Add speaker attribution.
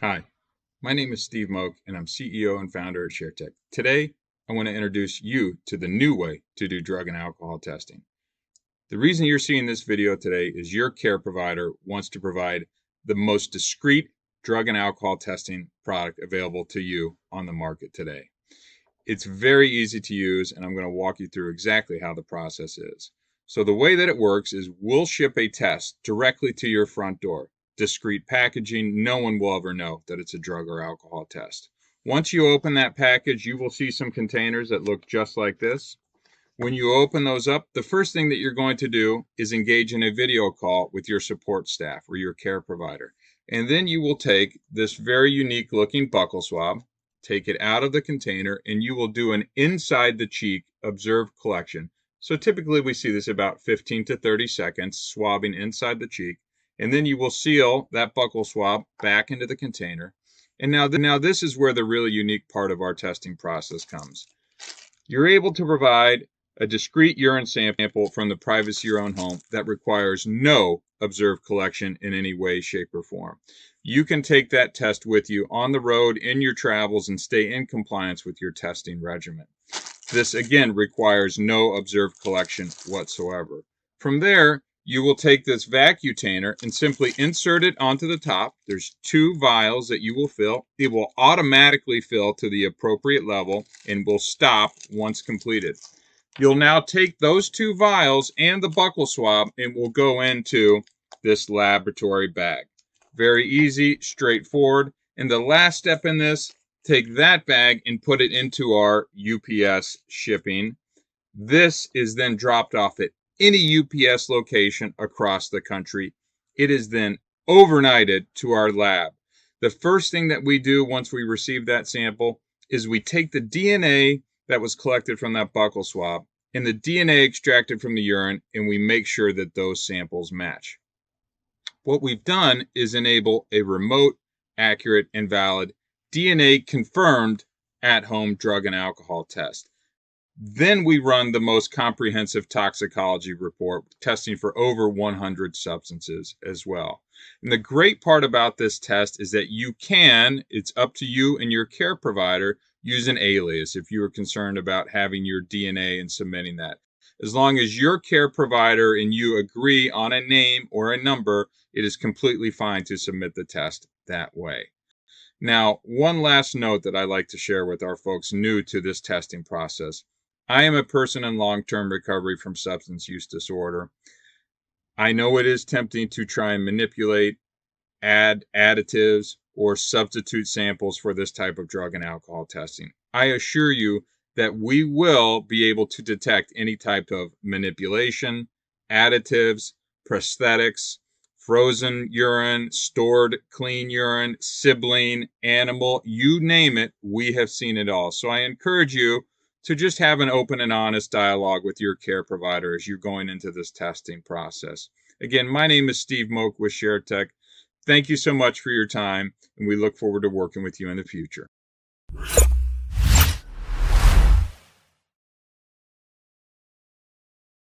Speaker 1: Hi, my name is Steve Moak, and I'm CEO and founder at Sharetek. Today, I want to introduce you to the new way to do drug and alcohol testing. The reason you're seeing this video today is your care provider wants to provide the most discreet drug and alcohol testing product available to you on the market today. It's very easy to use, and I'm going to walk you through exactly how the process is. So the way that it works is we'll ship a test directly to your front door. Discreet packaging, no one will ever know that it's a drug or alcohol test. Once you open that package, you will see some containers that look just like this. When you open those up, the first thing that you're going to do is engage in a video call with your support staff or your care provider. And then you will take this very unique looking buccal swab, take it out of the container, and you will do an inside the cheek observed collection. So typically we see this about 15 to 30 seconds, swabbing inside the cheek. And then you will seal that buccal swab back into the container. And now this is where the really unique part of our testing process comes. You're able to provide a discrete urine sample from the privacy of your own home that requires no observed collection in any way, shape, or form. You can take that test with you on the road in your travels and stay in compliance with your testing regimen. This, again, requires no observed collection whatsoever. From there, you will take this vacutainer and simply insert it onto the top. There's 2 vials that you will fill. It will automatically fill to the appropriate level and will stop once completed. You'll now take those 2 vials and the buccal swab and will go into this laboratory bag. Very easy, straightforward. And the last step in this, take that bag and put it into our UPS shipping. This is then dropped off at any UPS location across the country. It is then overnighted to our lab. The first thing that we do once we receive that sample is we take the DNA that was collected from that buccal swab and the DNA extracted from the urine, and we make sure that those samples match. What we've done is enable a remote, accurate, and valid DNA confirmed at-home drug and alcohol test. Then we run the most comprehensive toxicology report, testing for over 100 substances as well. And the great part about this test is that it's up to you and your care provider, use an alias if you are concerned about having your DNA and submitting that. As long as your care provider and you agree on a name or a number, it is completely fine to submit the test that way. Now, one last note that I like to share with our folks new to this testing process. I am a person in long-term recovery from substance use disorder. I know it is tempting to try and manipulate, add additives, or substitute samples for this type of drug and alcohol testing. I assure you that we will be able to detect any type of manipulation, additives, prosthetics, frozen urine, stored clean urine, sibling, animal, you name it, we have seen it all. So I encourage you to just have an open and honest dialogue with your care provider as you're going into this testing process. Again, my name is Steve Moak with Sharetek. Thank you so much for your time, and we look forward to working with you in the future.